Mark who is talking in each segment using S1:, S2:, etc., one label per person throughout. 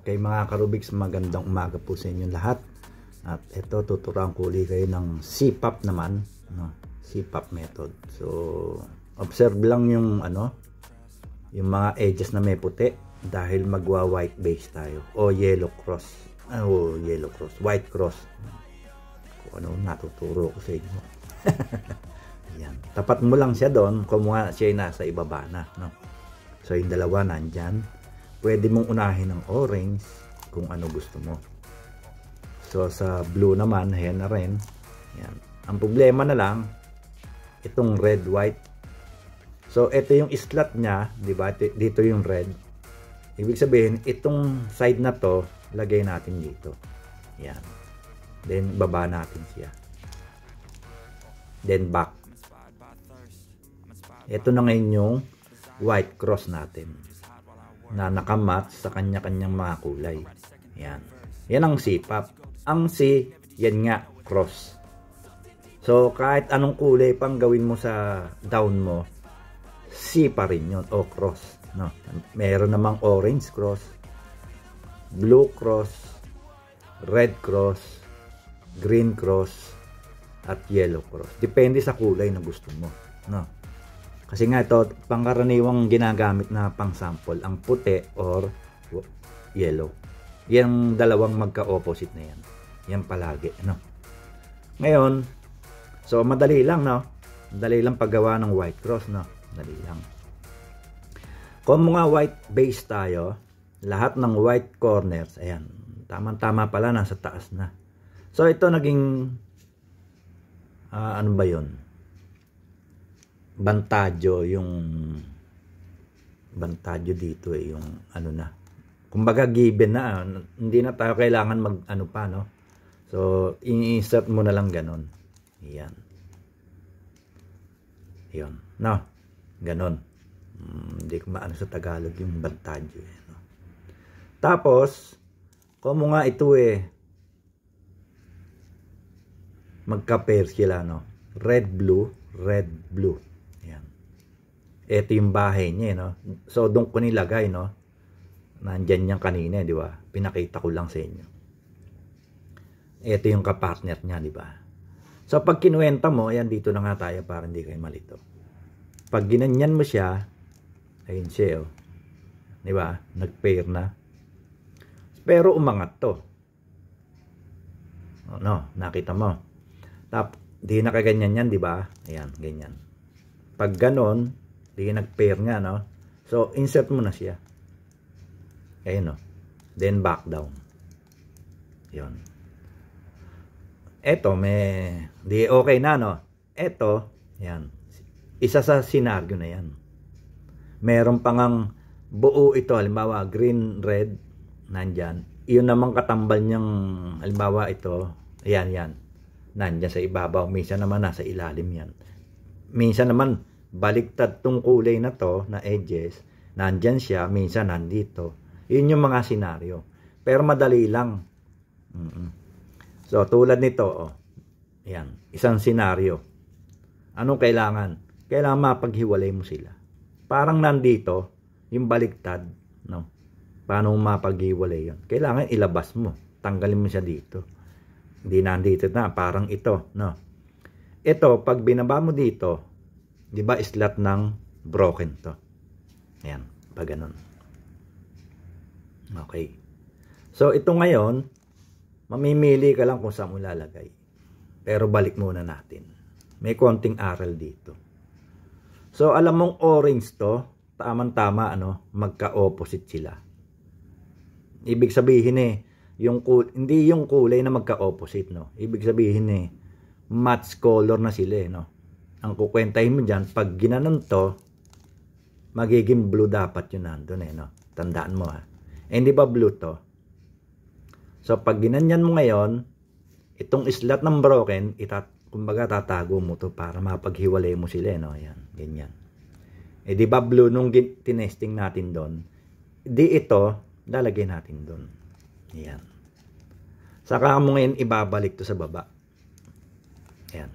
S1: Okay, mga karubiks, magandang umaga po sa inyong lahat. At ito, tuturuan ko ulit kayo ng CPAP naman, no? CPAP method. So, observe lang yung yung mga edges na may puti dahil magwa white base tayo o yellow cross. Yellow cross, white cross. Kung ano natuturo ko sa inyo. Yan. Tapat mo lang siya doon kung siya ay nasa ibaba na, no? So, yung dalawa nandyan. Pwede mong unahin ng orange kung ano gusto mo. So, sa blue naman, ayan na rin. Yan. Ang problema na lang, itong red, white. So, ito yung slot niya, di ba? Dito yung red. Ibig sabihin, itong side na to, lagay natin dito. Yan. Then, baba natin siya. Then, back. Ito na ngayon yung white cross natin na nakamatch sa kanya-kanyang mga kulay. Yan. Yan ang CPAP. Ang C, yan nga, cross. So, kahit anong kulay pang gawin mo sa down mo, C pa rin yun, o cross. No? Meron namang orange cross, blue cross, red cross, green cross, at yellow cross. Depende sa kulay na gusto mo. No? Kasi nga ito, pangkaraniwang ginagamit na pang sample, ang puti or yellow. Yung dalawang magka-opposite na yan. Yan palagi, no? Ngayon, so madali lang, no? Madali lang paggawa ng white cross, no? Madali lang. Kung mga white base tayo, lahat ng white corners, ayan, tama-tama pala, nasa taas na. So ito naging, ano ba yun? Bantadyo, yung bantadyo dito yung ano na, kumbaga given na, hindi na tayo kailangan mag ano pa, no? So i-insert mo na lang ganon. Yan, yun, no? Ganon. Hindi ko maano sa Tagalog yung bantadyo, no? Tapos kung mo nga ito magka-pair sila, no? Red blue, red blue. Ito yung bahay niya, no? So, doon ko nilagay, no? Nandyan niyang kanina, di ba? Pinakita ko lang sa inyo. Ito yung kapartner niya, di ba? So, pag kinuwenta mo, ayan, dito na nga tayo para hindi kayo malito. Pag ginanyan mo siya, ayun siya, oh. Di ba? Nag-pair na. Pero umangat to. Oh, no, nakita mo. Di nakaganyan yan, di ba? Ayan, ganyan. Pag ganon, di nag-pair nga, no? So, insert mo na siya. Ayun, no? Then, back down. Yun. Eto, di okay na, no? Eto, yan. Isa sa senaryo na yan. Meron pang ang buo ito, halimbawa, green, red, nandyan. Iyon namang katambal niyang, halimbawa, ito, ayan, yan. Nandyan sa ibabaw. Minsan naman, nasa ilalim yan. Minsan naman, baliktad tong kulay na to na edges, nandyan siya, minsan nandito. Yun yung mga senaryo, pero madali lang. So tulad nito, oh, yan, isang senaryo. Anong kailangan? Kailangan mapaghiwalay mo sila. Parang nandito yung baliktad, no? Paano mapaghiwalay yun? Kailangan ilabas mo, tanggalin mo siya dito. Hindi nandito na, parang ito, no? Ito, pag binaba mo dito, di ba slot ng broken to? Ayan, pag ganun. Okay. So, ito ngayon, mamimili ka lang kung saan mo lalagay. Pero balik muna natin. May konting aral dito. So, alam mong orange to, tamang-tama, magka-opposite sila. Ibig sabihin hindi yung kulay na magka-opposite, no? Ibig sabihin match color na sila, no? Ang kukwentahin mo dyan, pag ginanon to, magiging blue dapat yun nandun, no? Tandaan mo, ha? Hindi ba blue to? So, pag ginanyan mo ngayon, itong slot ng broken, kumbaga tatago mo to para mapaghiwalay mo sila, no? Ayan, ganyan. Di ba blue nung tinesting natin doon? Di ito, lalagay natin doon. Ayan. Saka mo ngayon ibabalik to sa baba. Ayan.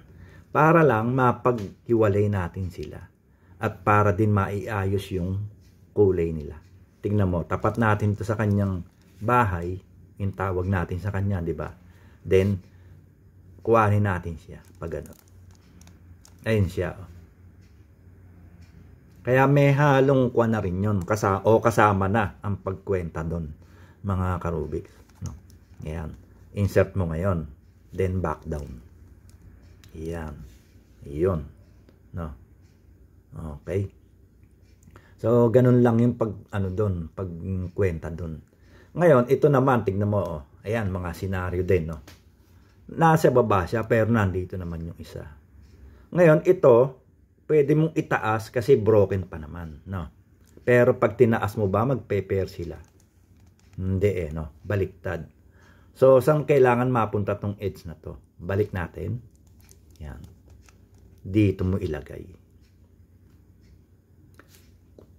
S1: Para lang mapaghiwalay natin sila. At para din maiayos yung kulay nila. Tingnan mo, tapat natin to sa kanyang bahay, yung tawag natin sa kanya, di ba? Then, kuhanin natin siya pag ano. Ayun siya. Kaya may halong kuha na rin yun. Kasama na ang pagkwenta doon, mga ka-Rubik. No? Ayan. Insert mo ngayon. Then, back down. Ayan. Iyon. No? Okay. So, ganun lang yung pagkwenta doon. Ngayon, ito naman, tignan mo, oh. Ayan, mga senaryo din, no? Nasa baba siya, pero nandito naman yung isa. Ngayon, ito, pwede mong itaas kasi broken pa naman, no? Pero pag tinaas mo ba, magpe-pair sila? Hindi no? Baliktad. So, saan kailangan mapunta tong edge na to? Balik natin. Yan. Dito mo ilagay.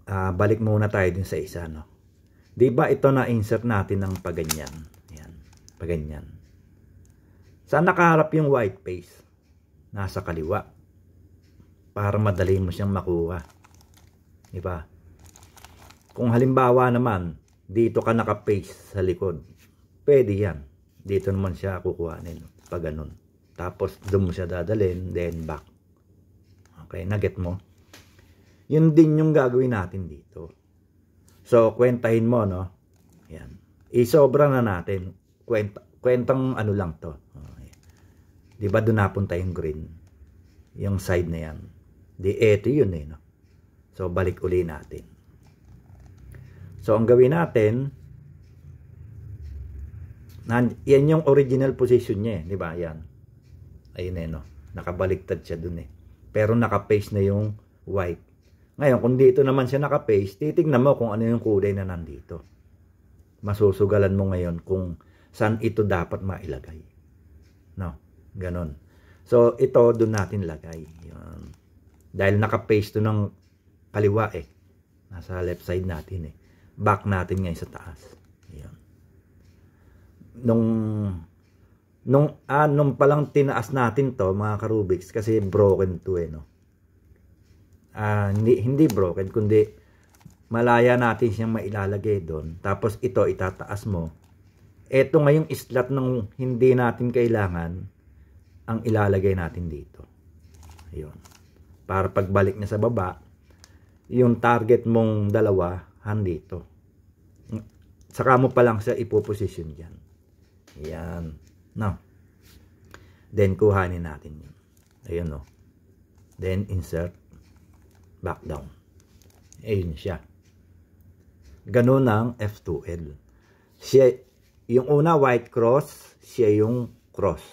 S1: Balik muna tayo din sa isa, no? Diba ito na insert natin ng paganyan. Yan. Paganyan. Saan nakaharap yung white face? Nasa kaliwa. Para madali mo siyang makuha. Diba? Kung halimbawa naman, dito ka naka-face sa likod. Pwede yan. Dito naman siya kukuhanin. Pag ganun. Tapos doon mo siya dadalhin, then back. Okay, naget mo? Yun din yung gagawin natin dito. So, kwentahin mo, no? Yan. Isobra na natin. Kwentang ano lang to. Okay. Diba doon napunta yung green? Yung side na yan. Eto yun no? So, balik uli natin. So, ang gawin natin, yan yung original position niya, di ba? Yan. Ayun no? Nakabaliktad siya dun Pero naka-face na yung white. Ngayon, kung dito naman siya naka-paste, titignan mo kung ano yung kulay na nandito. Masusugalan mo ngayon kung saan ito dapat mailagay. No? Ganon. So, ito doon natin lagay. Yun. Dahil naka-paste to ng kaliwa Nasa left side natin Back natin ngayon sa taas. Yun. Nung palang tinaas natin to, mga ka-Rubiks, kasi broken to no? Hindi broken, kundi malaya natin siyang mailalagay doon. Tapos ito, itataas mo. Ito ngayong slot ng hindi natin kailangan, ang ilalagay natin dito. Ayun. Para pagbalik niya sa baba, yung target mong dalawa, handito. Saka mo pa lang siya ipoposition dyan. Ayan. Now, then kuhanin natin yun. Ayun no. Then insert. Back down. Ayun siya. Ganun ang F2L. Siya, yung una white cross, siya yung cross.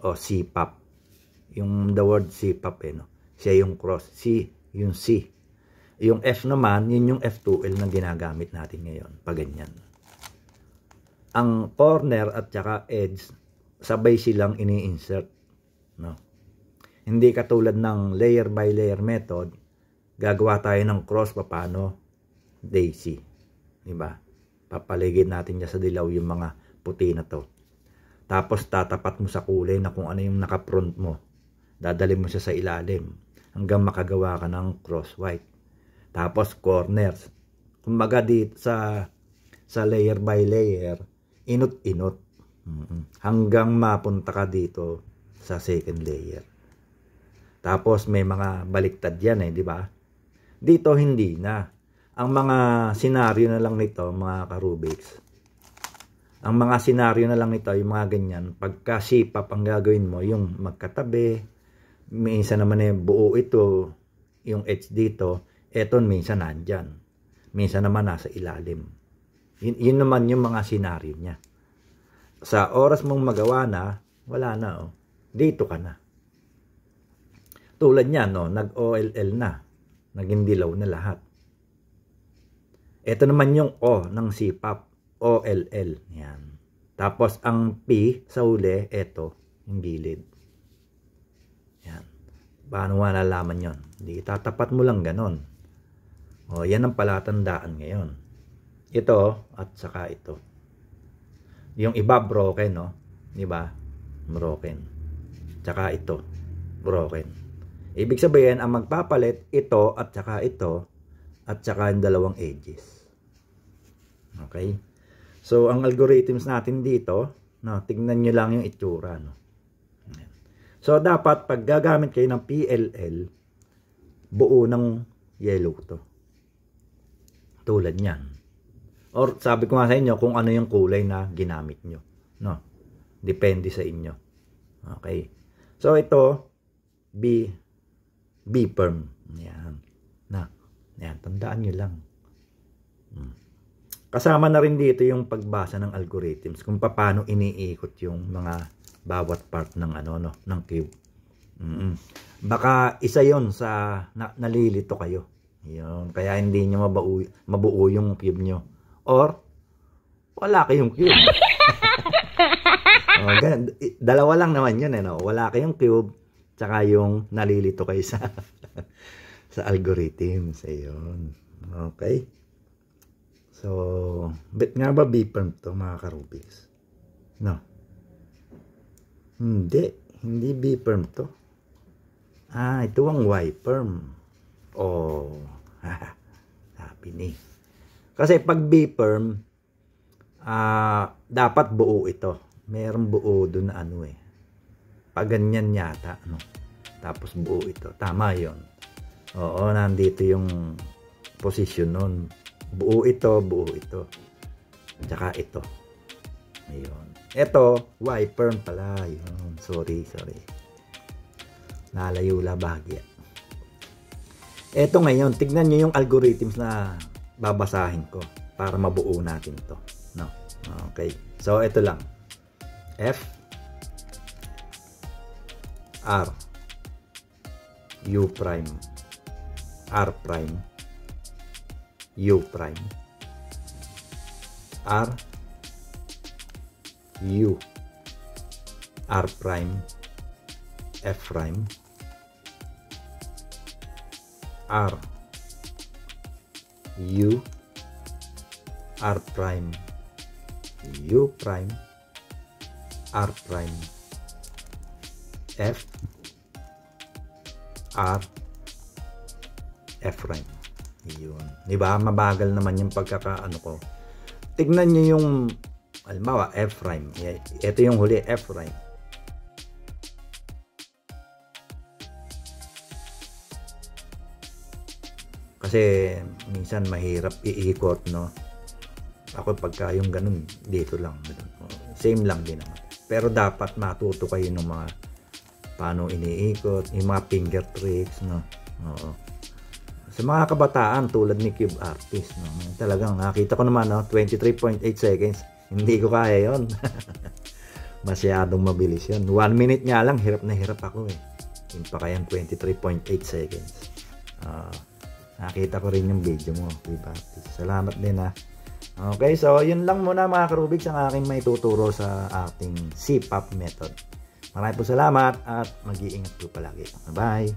S1: O C-pop. Yung the word C-pop no? Siya yung cross. C, yung C. Yung F naman, yun yung F2L na ginagamit natin ngayon. Pag ganyan. Ang corner at saka edge, sabay silang ini-insert. No? Hindi katulad ng layer by layer method, gagawa tayo ng cross paano daisy. Diba? Papaligid natin dyan sa dilaw yung mga puti na to. Tapos tatapat mo sa kulay na kung ano yung naka-front mo. Dadalhin mo siya sa ilalim hanggang makagawa ka ng cross white. Tapos corners. Kumbaga dito sa layer by layer, inot-inot. Hanggang mapunta ka dito sa second layer. Tapos may mga baliktad yan di ba? Dito hindi na. Ang mga senaryo na lang nito, mga ka-Rubiks. Ang mga senaryo na lang nito, yung mga ganyan, pagka sipap ang gagawin mo, yung magkatabi, minsan naman buo ito, yung edge dito, eto minsan nandyan. Minsan naman nasa ilalim. Yun naman yung mga senaryo niya. Sa oras mong magawa na, wala na dito ka na. Tulad niya, nag-OLL na. Naging dilaw na lahat. Ito naman yung O ng sipap. OLL. Yan. Tapos, ang P sa huli, ito, yung gilid. Yan. Paano malalaman yon? Di tatapat mo lang ganon. Yan ang palatandaan ngayon. Ito, at saka ito. Yung iba, broken, Diba? Broken. Tsaka ito, broken. Ibig sabihin, ang magpapalit, ito at saka ito, at saka yung dalawang edges. Okay? So, ang algorithms natin dito, no, tignan nyo lang yung itsura. No? So, dapat pag gagamit kayo ng PLL, buo ng yellow to. Tulad niyan. Or sabi ko nga sa inyo kung ano yung kulay na ginamit nyo. No? Depende sa inyo. Okay. So, ito, B perm. Yan. Na. Yan. Tandaan nyo lang. Kasama na rin dito yung pagbasa ng algorithms kung paano iniikot yung mga bawat part ng ano no ng cube. Baka isa 'yon sa nalilito kayo. 'Yon, kaya hindi niyo mabuo yung cube niyo or wala kayong cube. Dalawa lang naman 'yun no. Wala kayong cube tsaka yung nalilito kayo sa sa algorithms. Ayun. Okay. So, bet nga ba B-perm to mga ka-Rubiks? No. Hindi B-perm to. Ito ang Y-perm. Oh, sabi ni. Kasi pag B-perm, dapat buo ito. Merong buo dun na ano eh. Pag ganyan yata, no? Tapos buo ito. Tama yon. Oo, nandito yung position nun. Buo ito. Tsaka ito. Ayun. Ito, Y-perm pala. Ayun. Sorry. Nalayo la bahagya. Ito ngayon, tignan nyo yung algorithms na babasahin ko para mabuo natin to. No? Okay. So, ito lang. F R U prime R prime U prime R U R prime F prime R U R prime U prime R prime F R F prime. Yun. Diba? Mabagal naman yung pagkakaano ko. Tignan nyo yung halimbawa F prime. Ito yung huli F prime. Kasi minsan mahirap iikot, no? Ako pagka yung ganun dito lang. Same lang din naman. Pero dapat matuto kayo ng mga paano iniikot, yung mga finger tricks, no? Oo. Sa mga kabataan tulad ni Cube Artist, no? Talagang nakita ko naman, no? 23.8 seconds. Hindi ko kaya yon. Masyadong mabilis yun. 1 minute nga lang, hirap na hirap ako eh. Yung pa kayang 23.8 seconds. Nakita ko rin yung video mo, Cube Artist. Salamat din ha. Okay, so yun lang muna mga ka-Rubiks ang aking may tuturo sa ating CPAP method. Maraming po salamat at mag-iingat po palagi. Bye!